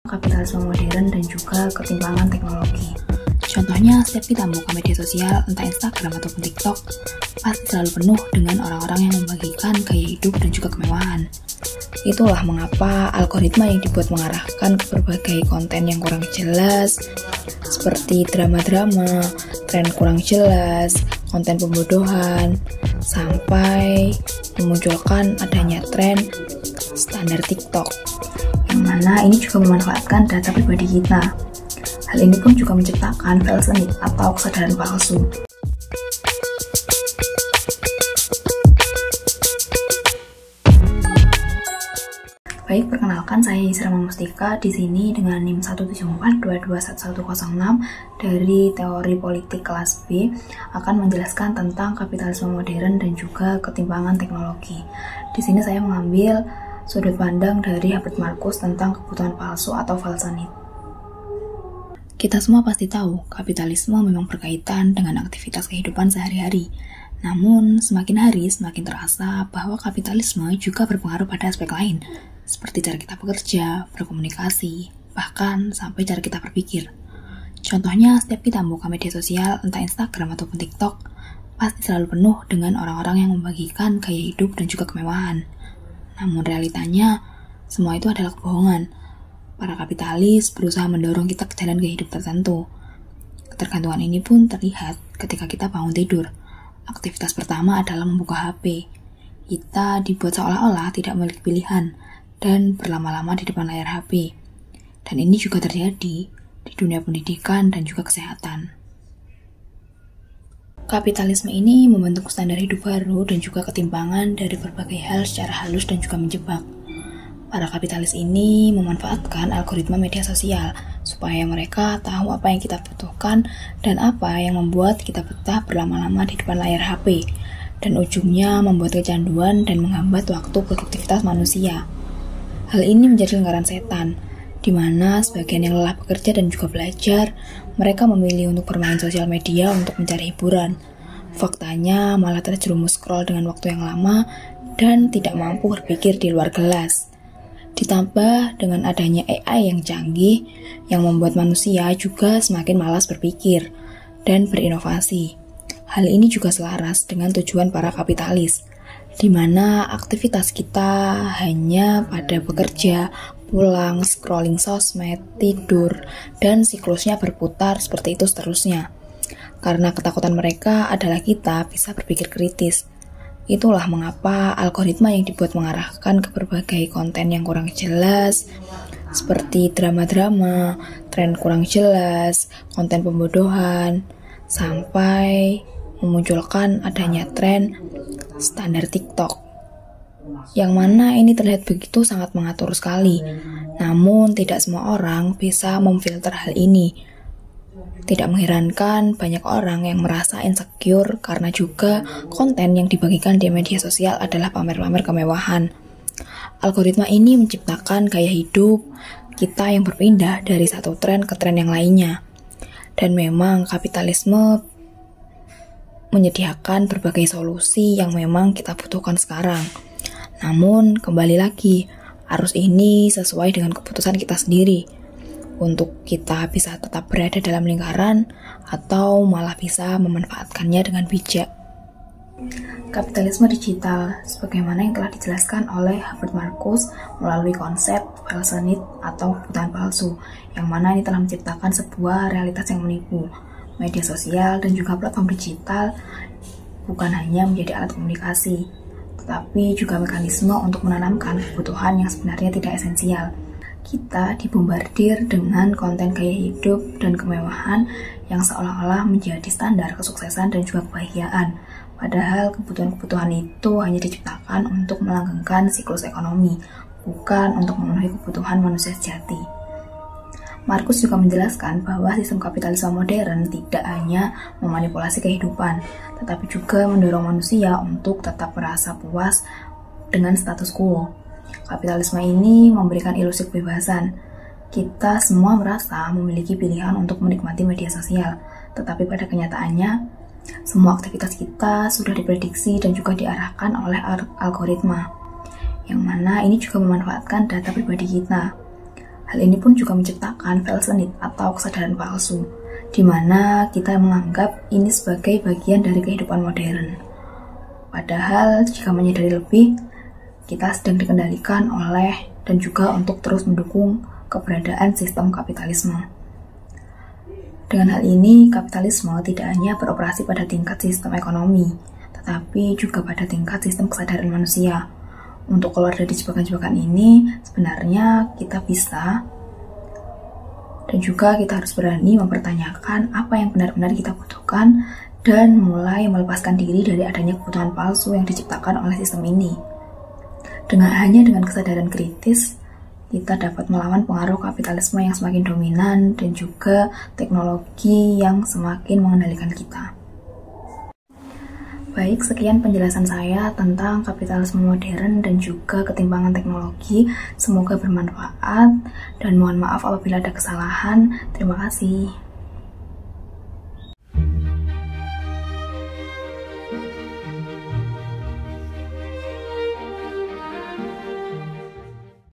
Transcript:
kapitalisme modern dan juga ketimpangan teknologi. Contohnya, setiap kita buka media sosial, entah Instagram ataupun TikTok, pasti selalu penuh dengan orang-orang yang membagikan gaya hidup dan juga kemewahan. Itulah mengapa algoritma yang dibuat mengarahkan ke berbagai konten yang kurang jelas, seperti drama-drama, tren kurang jelas, konten pembodohan, sampai memunculkan adanya tren standar TikTok, yang mana ini juga memanfaatkan data pribadi kita. Hal ini pun juga menciptakan false need atau kesadaran palsu. Baik, perkenalkan saya Yusra Mustika di sini dengan NIM 174221106 dari Teori Politik kelas B akan menjelaskan tentang kapitalisme modern dan juga ketimpangan teknologi. Di sini saya mengambil sudut pandang dari Herbert Marcuse tentang kebutuhan palsu atau false need. Kita semua pasti tahu, kapitalisme memang berkaitan dengan aktivitas kehidupan sehari-hari. Namun, semakin hari semakin terasa bahwa kapitalisme juga berpengaruh pada aspek lain, seperti cara kita bekerja, berkomunikasi, bahkan sampai cara kita berpikir. Contohnya, setiap kita buka media sosial, entah Instagram ataupun TikTok, pasti selalu penuh dengan orang-orang yang membagikan gaya hidup dan juga kemewahan. Namun realitanya, semua itu adalah kebohongan. Para kapitalis berusaha mendorong kita ke jalan gaya hidup tertentu. Ketergantungan ini pun terlihat ketika kita bangun tidur. Aktivitas pertama adalah membuka HP. Kita dibuat seolah-olah tidak memiliki pilihan dan berlama-lama di depan layar HP. Dan ini juga terjadi di dunia pendidikan dan juga kesehatan. Kapitalisme ini membentuk standar hidup baru dan juga ketimpangan dari berbagai hal secara halus dan juga menjebak. Para kapitalis ini memanfaatkan algoritma media sosial supaya mereka tahu apa yang kita butuhkan dan apa yang membuat kita betah berlama-lama di depan layar HP, dan ujungnya membuat kecanduan dan menghambat waktu produktivitas manusia. Hal ini menjadi lingkaran setan, di mana sebagian yang lelah bekerja dan juga belajar, mereka memilih untuk bermain sosial media untuk mencari hiburan. Faktanya malah terjerumus scroll dengan waktu yang lama dan tidak mampu berpikir di luar gelas. Ditambah dengan adanya AI yang canggih, yang membuat manusia juga semakin malas berpikir dan berinovasi. Hal ini juga selaras dengan tujuan para kapitalis, di mana aktivitas kita hanya pada bekerja, pulang, scrolling sosmed, tidur, dan siklusnya berputar seperti itu seterusnya. Karena ketakutan mereka adalah kita bisa berpikir kritis. Itulah mengapa algoritma yang dibuat mengarahkan ke berbagai konten yang kurang jelas, seperti drama-drama, tren kurang jelas, konten pembodohan, sampai memunculkan adanya tren standar TikTok. Yang mana ini terlihat begitu sangat mengatur sekali, namun tidak semua orang bisa memfilter hal ini. Tidak mengherankan banyak orang yang merasa insecure karena juga konten yang dibagikan di media sosial adalah pamer-pamer kemewahan. Algoritma ini menciptakan gaya hidup kita yang berpindah dari satu tren ke tren yang lainnya. Dan memang kapitalisme menyediakan berbagai solusi yang memang kita butuhkan sekarang. Namun kembali lagi, arus ini sesuai dengan keputusan kita sendiri. Untuk kita bisa tetap berada dalam lingkaran atau malah bisa memanfaatkannya dengan bijak. Kapitalisme digital, sebagaimana yang telah dijelaskan oleh Herbert Marcuse melalui konsep false need atau kebutuhan palsu, yang mana ini telah menciptakan sebuah realitas yang menipu. Media sosial dan juga platform digital bukan hanya menjadi alat komunikasi, tetapi juga mekanisme untuk menanamkan kebutuhan yang sebenarnya tidak esensial. Kita dibombardir dengan konten gaya hidup dan kemewahan yang seolah-olah menjadi standar kesuksesan dan juga kebahagiaan. Padahal kebutuhan-kebutuhan itu hanya diciptakan untuk melanggengkan siklus ekonomi, bukan untuk memenuhi kebutuhan manusia sejati. Marcuse juga menjelaskan bahwa sistem kapitalisme modern tidak hanya memanipulasi kehidupan, tetapi juga mendorong manusia untuk tetap merasa puas dengan status quo. Kapitalisme ini memberikan ilusi kebebasan. Kita semua merasa memiliki pilihan untuk menikmati media sosial, tetapi pada kenyataannya, semua aktivitas kita sudah diprediksi dan juga diarahkan oleh algoritma, yang mana ini juga memanfaatkan data pribadi kita. Hal ini pun juga menciptakan false need atau kesadaran palsu, di mana kita menganggap ini sebagai bagian dari kehidupan modern. Padahal jika menyadari lebih, kita sedang dikendalikan oleh dan juga untuk terus mendukung keberadaan sistem kapitalisme. Dengan hal ini, kapitalisme tidak hanya beroperasi pada tingkat sistem ekonomi, tetapi juga pada tingkat sistem kesadaran manusia. Untuk keluar dari jebakan-jebakan ini, sebenarnya kita bisa dan juga kita harus berani mempertanyakan apa yang benar-benar kita butuhkan dan mulai melepaskan diri dari adanya kebutuhan palsu yang diciptakan oleh sistem ini. Hanya dengan kesadaran kritis, kita dapat melawan pengaruh kapitalisme yang semakin dominan dan juga teknologi yang semakin mengendalikan kita. Baik, sekian penjelasan saya tentang kapitalisme modern dan juga ketimpangan teknologi. Semoga bermanfaat dan mohon maaf apabila ada kesalahan. Terima kasih.